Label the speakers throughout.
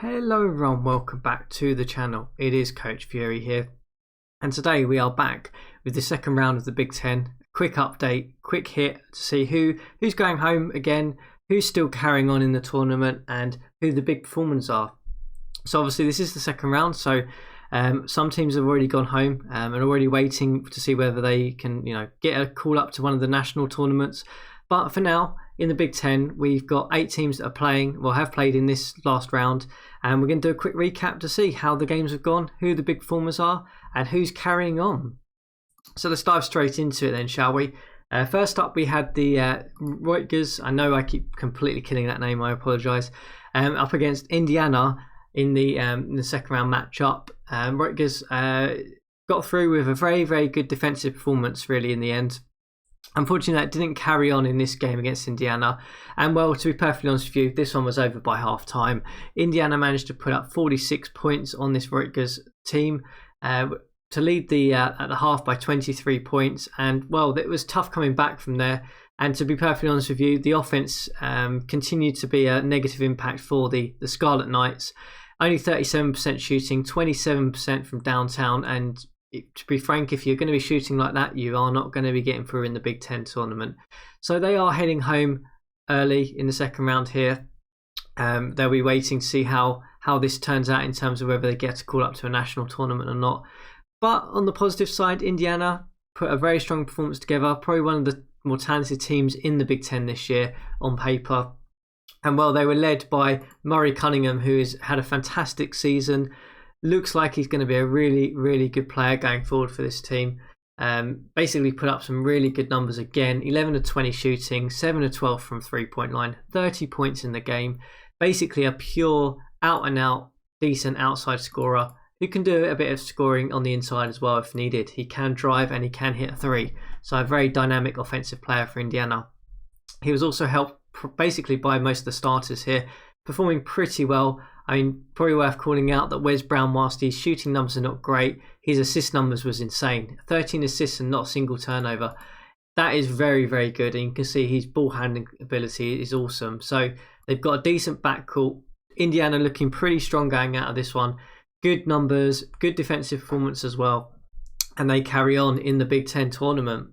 Speaker 1: Hello everyone, welcome back to the channel. It is CoachFury here, and today we are back with the second round of the Big Ten. Quick update, quick hit to see who's going home again, who's still carrying on in the tournament, and who the big performers are. So obviously this is the second round, so some teams have already gone home and are already waiting to see whether they can, get a call up to one of the national tournaments. But for now, in the Big Ten, we've got 8 teams that are playing, have played in this last round, and we're going to do a quick recap to see how the games have gone, who the big performers are, and who's carrying on. So let's dive straight into it then, shall we? First up, we had the Rutgers. I know I keep completely killing that name, I apologise. Up against Indiana in the second round matchup. Rutgers got through with a very, very good defensive performance, really, in the end. Unfortunately, that didn't carry on in this game against Indiana. And well, to be perfectly honest with you, this one was over by half time. Indiana managed to put up 46 points on this Rutgers team to lead at the half by 23 points. And well, it was tough coming back from there. And to be perfectly honest with you, the offense continued to be a negative impact for the Scarlet Knights. Only 37% shooting, 27% from downtown, and to be frank, if you're going to be shooting like that, you are not going to be getting through in the Big Ten tournament. So they are heading home early in the second round here. They'll be waiting to see how this turns out in terms of whether they get to call up to a national tournament or not. But on the positive side, Indiana put a very strong performance together. Probably one of the more talented teams in the Big Ten this year on paper. And well, they were led by Murray Cunningham, who has had a fantastic season. Looks like he's going to be a really, really good player going forward for this team. Basically put up some really good numbers again. 11 of 20 shooting, 7 of 12 from three-point line, 30 points in the game. Basically a pure, out-and-out, decent outside scorer who can do a bit of scoring on the inside as well if needed. He can drive and he can hit a three. So a very dynamic offensive player for Indiana. He was also helped basically by most of the starters here, performing pretty well. I mean, probably worth calling out that Wes Brown, whilst his shooting numbers are not great, his assist numbers was insane. 13 assists and not a single turnover. That is very, very good. And you can see his ball handling ability is awesome. So they've got a decent backcourt. Indiana looking pretty strong going out of this one. Good numbers, good defensive performance as well. And they carry on in the Big Ten tournament.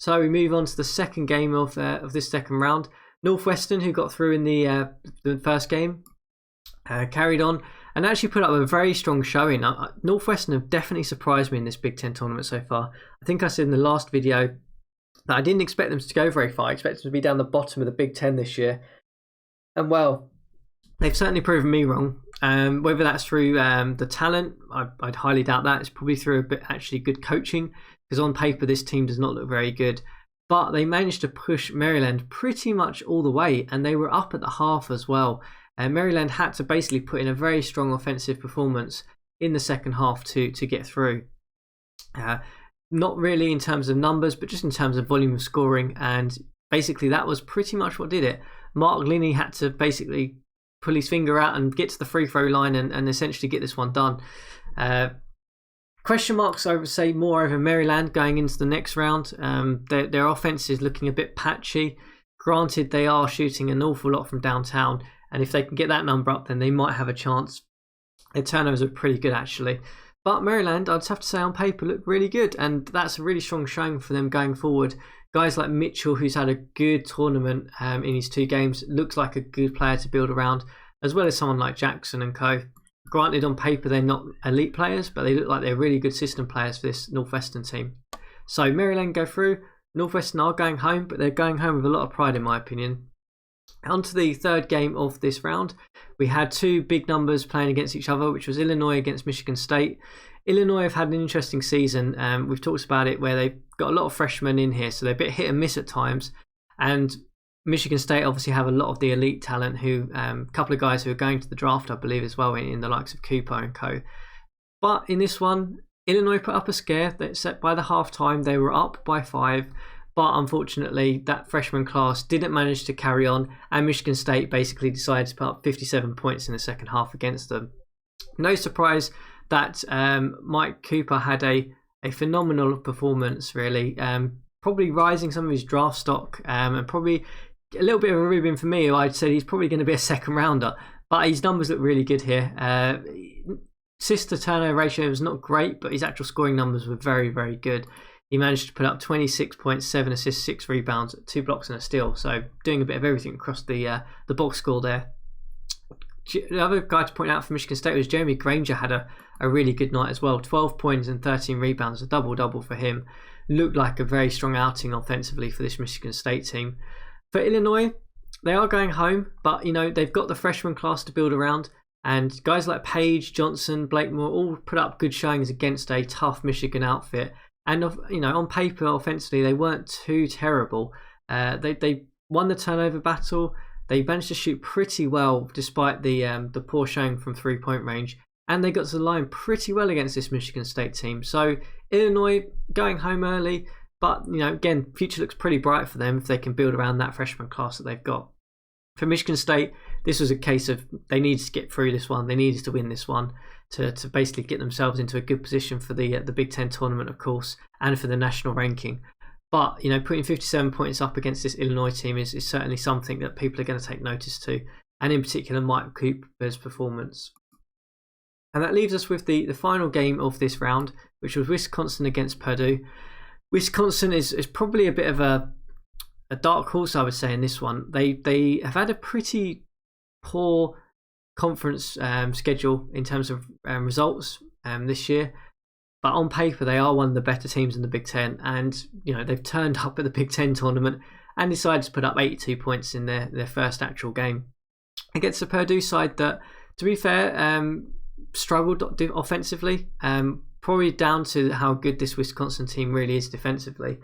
Speaker 1: So we move on to the second game of this second round. Northwestern, who got through in the first game, carried on and actually put up a very strong showing. Northwestern have definitely surprised me in this Big Ten tournament so far. I think I said in the last video that I didn't expect them to go very far. I expected them to be down the bottom of the Big Ten this year. And well, they've certainly proven me wrong. Whether that's through the talent, I'd highly doubt that. It's probably through a bit actually good coaching, because on paper this team does not look very good. But they managed to push Maryland pretty much all the way, and they were up at the half as well. Maryland had to basically put in a very strong offensive performance in the second half to get through. Not really in terms of numbers, but just in terms of volume of scoring. And basically that was pretty much what did it. Mark Linney had to basically pull his finger out and get to the free throw line and essentially get this one done. Question marks, I would say, more over Maryland going into the next round. Their offense is looking a bit patchy. Granted, they are shooting an awful lot from downtown, and if they can get that number up, then they might have a chance. Their turnovers are pretty good, actually. But Maryland, I'd have to say, on paper, look really good, and that's a really strong showing for them going forward. Guys like Mitchell, who's had a good tournament in his 2 games, looks like a good player to build around, as well as someone like Jackson and co. Granted, on paper, they're not elite players, but they look like they're really good system players for this Northwestern team. So Maryland go through. Northwestern are going home, but they're going home with a lot of pride, in my opinion. On to the third game of this round. We had 2 big numbers playing against each other, which was Illinois against Michigan State. Illinois have had an interesting season. We've talked about it, where they've got a lot of freshmen in here, so they're a bit hit and miss at times. And Michigan State obviously have a lot of the elite talent, who a couple of guys who are going to the draft, I believe, as well, in the likes of Cooper and co. But in this one, Illinois put up a scare. That set by the half time, they were up by 5. But unfortunately, that freshman class didn't manage to carry on, and Michigan State basically decided to put up 57 points in the second half against them. No surprise that Mike Cooper had a phenomenal performance, really. Probably rising some of his draft stock, and probably a little bit of a ribbon for me. I'd say he's probably going to be a second rounder. But his numbers look really good here. Assist to turnover ratio was not great, but his actual scoring numbers were very, very good. He managed to put up 26.7 assists, 6 rebounds, 2 blocks and a steal. So doing a bit of everything across the box score there. The other guy to point out for Michigan State was Jeremy Granger had a really good night as well. 12 points and 13 rebounds, a double-double for him. Looked like a very strong outing offensively for this Michigan State team. For Illinois, they are going home, but they've got the freshman class to build around. And guys like Page, Johnson, Blakemore all put up good showings against a tough Michigan outfit. And on paper, offensively, they weren't too terrible. They won the turnover battle. They managed to shoot pretty well despite the poor showing from 3-point range. And they got to the line pretty well against this Michigan State team. So Illinois going home early. But, again, future looks pretty bright for them if they can build around that freshman class that they've got. For Michigan State, this was a case of they needed to get through this one. They needed to win this one to basically get themselves into a good position for the Big Ten tournament, of course, and for the national ranking. But, putting 57 points up against this Illinois team is certainly something that people are going to take notice to, and in particular Mike Cooper's performance. And that leaves us with the final game of this round, which was Wisconsin against Purdue. Wisconsin is probably a bit of a dark horse, I would say, in this one. They have had a pretty poor conference schedule in terms of results this year. But on paper, they are one of the better teams in the Big Ten. And, they've turned up at the Big Ten tournament and decided to put up 82 points in their first actual game against the Purdue side that, to be fair, struggled offensively. Probably down to how good this Wisconsin team really is defensively.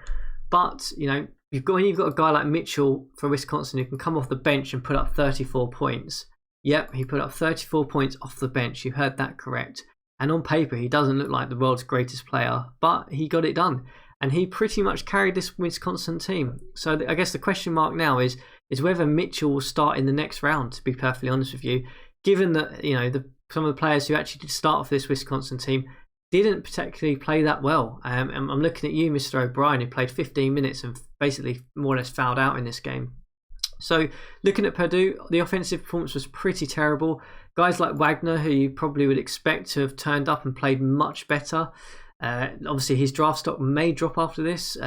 Speaker 1: But, when you've got a guy like Mitchell for Wisconsin who can come off the bench and put up 34 points. Yep, he put up 34 points off the bench. You heard that correct. And on paper, he doesn't look like the world's greatest player, but he got it done. And he pretty much carried this Wisconsin team. So I guess the question mark now is whether Mitchell will start in the next round, to be perfectly honest with you. Given that, some of the players who actually did start for this Wisconsin team didn't particularly play that well. I'm looking at you, Mr. O'Brien, who played 15 minutes and basically more or less fouled out in this game. So looking at Purdue, the offensive performance was pretty terrible. Guys like Wagner, who you probably would expect to have turned up and played much better. Obviously, his draft stock may drop after this.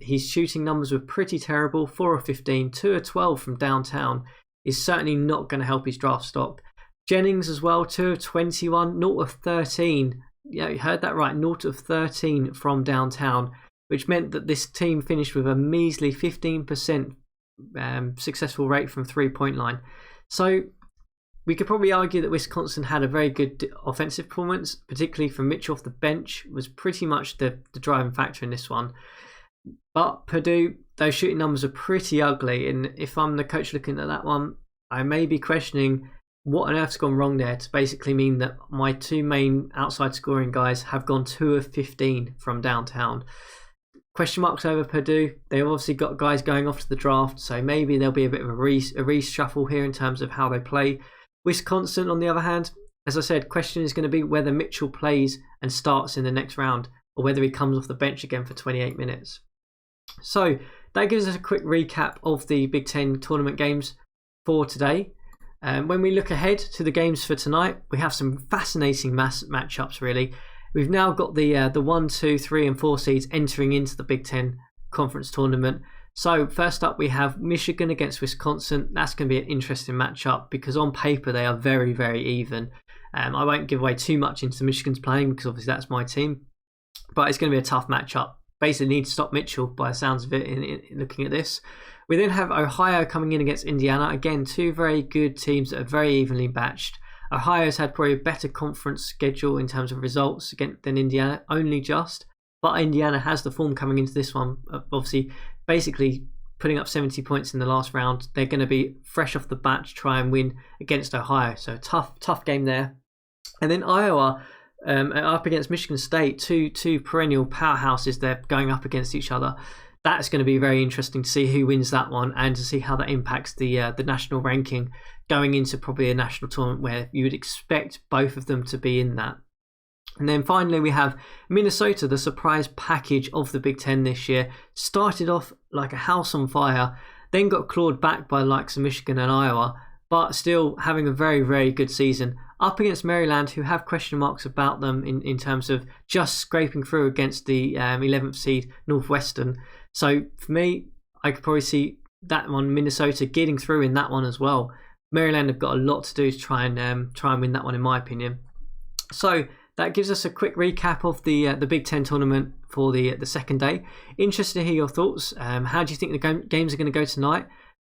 Speaker 1: His shooting numbers were pretty terrible. 4 of 15, 2 of 12 from downtown is certainly not going to help his draft stock. Jennings as well, 2 of 21, 0 of 13. Yeah, you heard that right, 0 of 13 from downtown, which meant that this team finished with a measly 15% successful rate from 3-point line. So we could probably argue that Wisconsin had a very good offensive performance, particularly from Mitchell off the bench, was pretty much the driving factor in this one. But Purdue, those shooting numbers are pretty ugly, and if I'm the coach looking at that one, I may be questioning what on earth's gone wrong there to basically mean that my two main outside scoring guys have gone 2 of 15 from downtown. Question marks over Purdue. They've obviously got guys going off to the draft, so maybe there'll be a bit of a reshuffle here in terms of how they play. Wisconsin, on the other hand, as I said, question is going to be whether Mitchell plays and starts in the next round or whether he comes off the bench again for 28 minutes. So that gives us a quick recap of the Big Ten tournament games for today. When we look ahead to the games for tonight, we have some fascinating matchups really. We've now got the 1, 2, 3 and 4 seeds entering into the Big Ten conference tournament. So first up we have Michigan against Wisconsin. That's going to be an interesting matchup because on paper they are very, very even. I won't give away too much into Michigan's playing because obviously that's my team. But it's going to be a tough matchup. Basically need to stop Mitchell by the sounds of it in looking at this. We then have Ohio coming in against Indiana. Again, two very good teams that are very evenly matched. Ohio's had probably a better conference schedule in terms of results than Indiana, only just. But Indiana has the form coming into this one. Obviously, basically putting up 70 points in the last round. They're going to be fresh off the bat to try and win against Ohio. So tough game there. And then Iowa up against Michigan State. Two perennial powerhouses. They're going up against each other. That's going to be very interesting to see who wins that one and to see how that impacts the national ranking going into probably a national tournament where you would expect both of them to be in that. And then finally we have Minnesota, the surprise package of the Big Ten this year. Started off like a house on fire, then got clawed back by the likes of Michigan and Iowa. but still having a very, very good season up against Maryland, who have question marks about them in terms of just scraping through against the 11th seed Northwestern. So for me, I could probably see that one, Minnesota, getting through in that one as well. Maryland have got a lot to do to try and win that one, in my opinion. So that gives us a quick recap of the Big Ten tournament for the second day. Interested to hear your thoughts. How do you think the games are going to go tonight?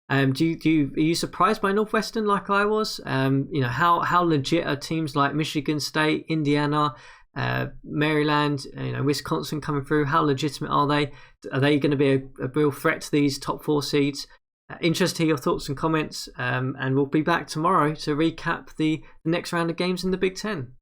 Speaker 1: Are you surprised by Northwestern like I was? How legit are teams like Michigan State, Indiana, Maryland, Wisconsin coming through? How legitimate are they? Are they going to be a real threat to these top 4 seeds? Interested to hear your thoughts and comments, and we'll be back tomorrow to recap the next round of games in the Big Ten.